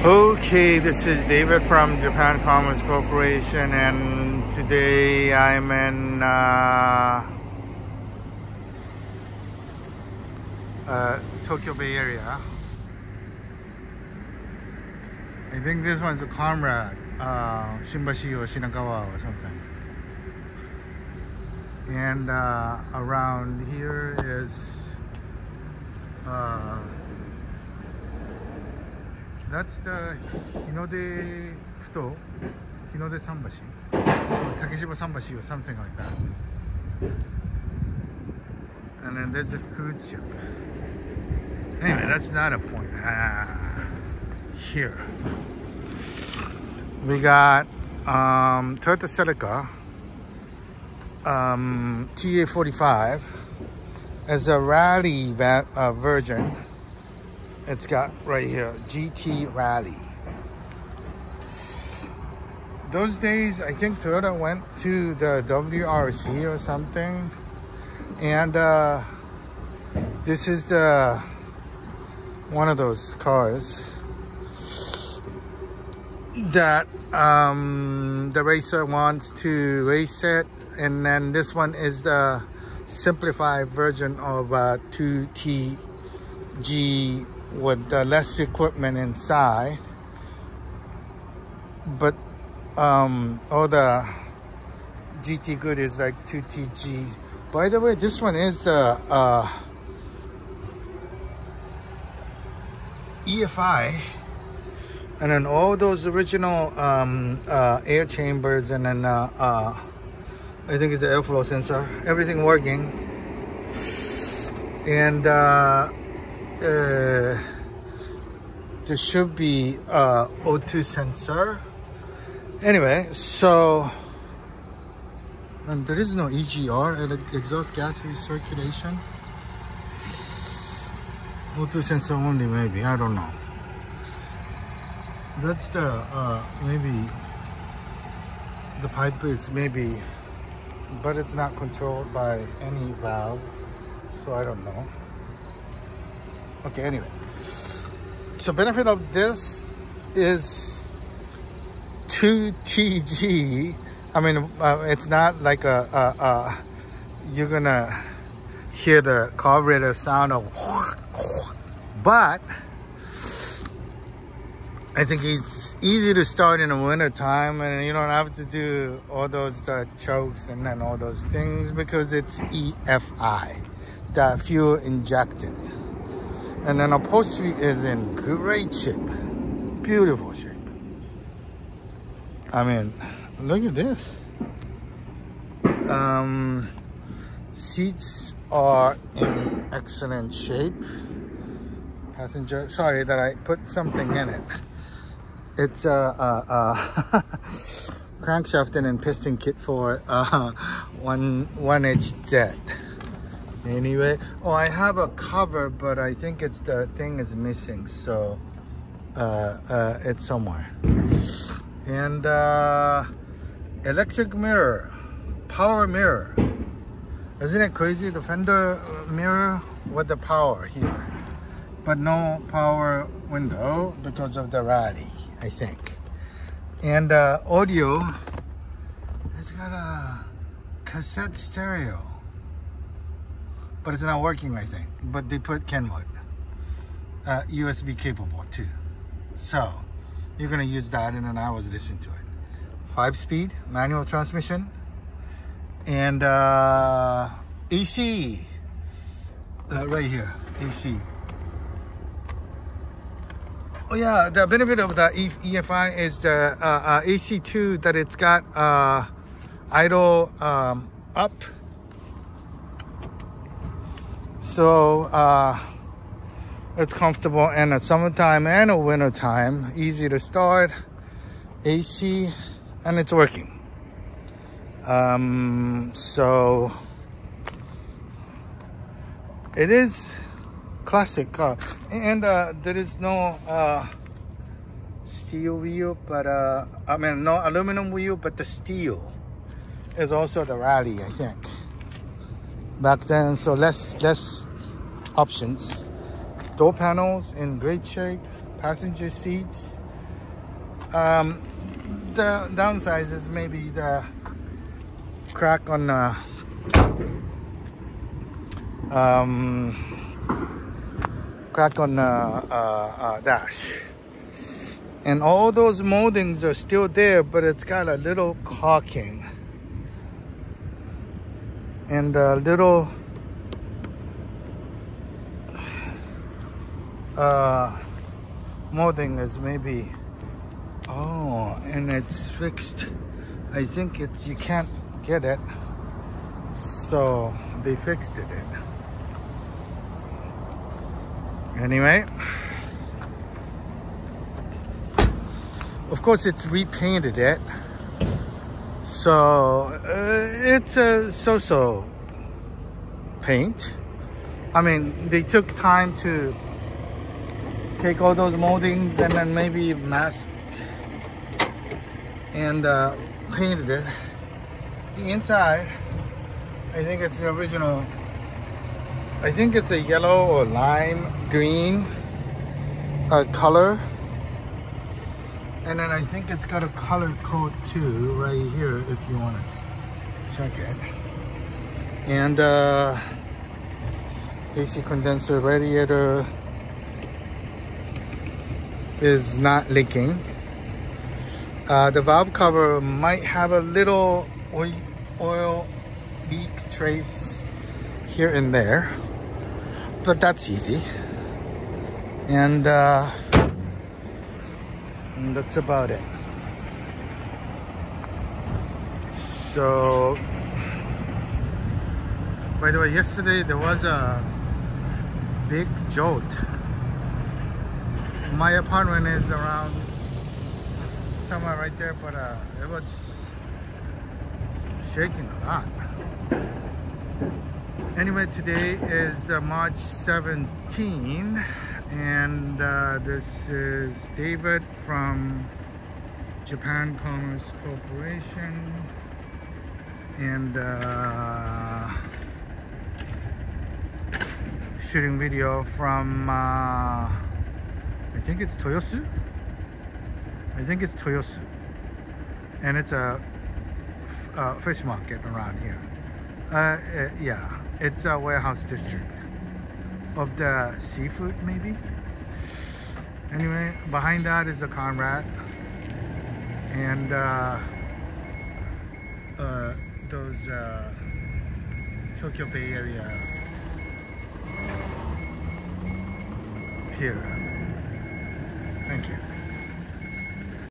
Okay, this is David from Japan Commerce Corporation, and today I'm in Tokyo Bay Area. I think this one's a Comrade, Shimbashi or Shinagawa or something. And around here is that's the Hinode Futo, Hinode Sanbashi, or Takeshiba Sanbashi or something like that. And then there's a cruise ship. Anyway, that's not a point. Here we got Toyota Celica TA45 as a rally version. It's got right here GT Rally. Those days I think Toyota went to the WRC or something, and this is the one of those cars that the racer wants to race it. And then this one is the simplified version of 2T-Geu with less equipment inside, but all the GT good is like 2T-Geu. By the way, this one is the EFI, and then all those original air chambers, and then I think it's the airflow sensor, everything working. And there should be O2 sensor. Anyway, so, and there is no EGR, exhaust gas recirculation. O2 sensor only, maybe, I don't know. That's the maybe the pipe is maybe, but it's not controlled by any valve, so I don't know. Okay, anyway, so benefit of this is 2T-Geu. I mean, it's not like you're gonna hear the carburetor sound of, but I think it's easy to start in the winter time, and you don't have to do all those chokes and then all those things because it's EFI, the fuel injected. And then upholstery is in great shape, beautiful shape. I mean, look at this. Seats are in excellent shape. Passenger, sorry that I put something in it. It's a crankshaft and piston kit for 1HZ. Anyway, oh, I have a cover, but I think it's the thing is missing, so it's somewhere. And electric mirror, power mirror. Isn't it crazy? The fender mirror with the power here, but no power window because of the rally, I think. And audio, it's got a cassette stereo, but it's not working, I think. But they put Kenwood, USB capable too. So you're gonna use that, and then I was listening to it. 5-speed manual transmission, and AC right here, AC. Oh yeah, the benefit of the EFI is the AC2, that it's got idle up. So it's comfortable in the summertime and a winter time, easy to start, AC, and it's working. So it is classic car, and there is no steel wheel, but I mean no aluminum wheel, but the steel is also the rally, I think, back then. So less options. Door panels in great shape, passenger seats The downside is maybe the crack on dash, and all those moldings are still there, but it's got a little caulking and a little molding is maybe, oh, and it's fixed. I think it's, you can't get it, so they fixed it. Anyway, of course it's repainted it, so it's a so-so paint. I mean, they took time to take all those moldings and then maybe mask and painted it. The inside, I think it's the original. I think it's a yellow or lime green color, and then I think it's got a color code too right here if you want to check it. And AC condenser radiator is not leaking. The valve cover might have a little oil leak trace here and there, but that's easy. And that's about it. So, by the way, yesterday there was a big jolt. My apartment is around somewhere right there, but it was shaking a lot. Anyway, today is the March 17, and this is David from Japan Commerce Corporation, and shooting video from I think it's Toyosu. I think it's Toyosu, and it's a fish market around here. Yeah, it's a warehouse district of the seafood, maybe. Anyway, behind that is a Conrad, and those Tokyo Bay Area here. Thank you.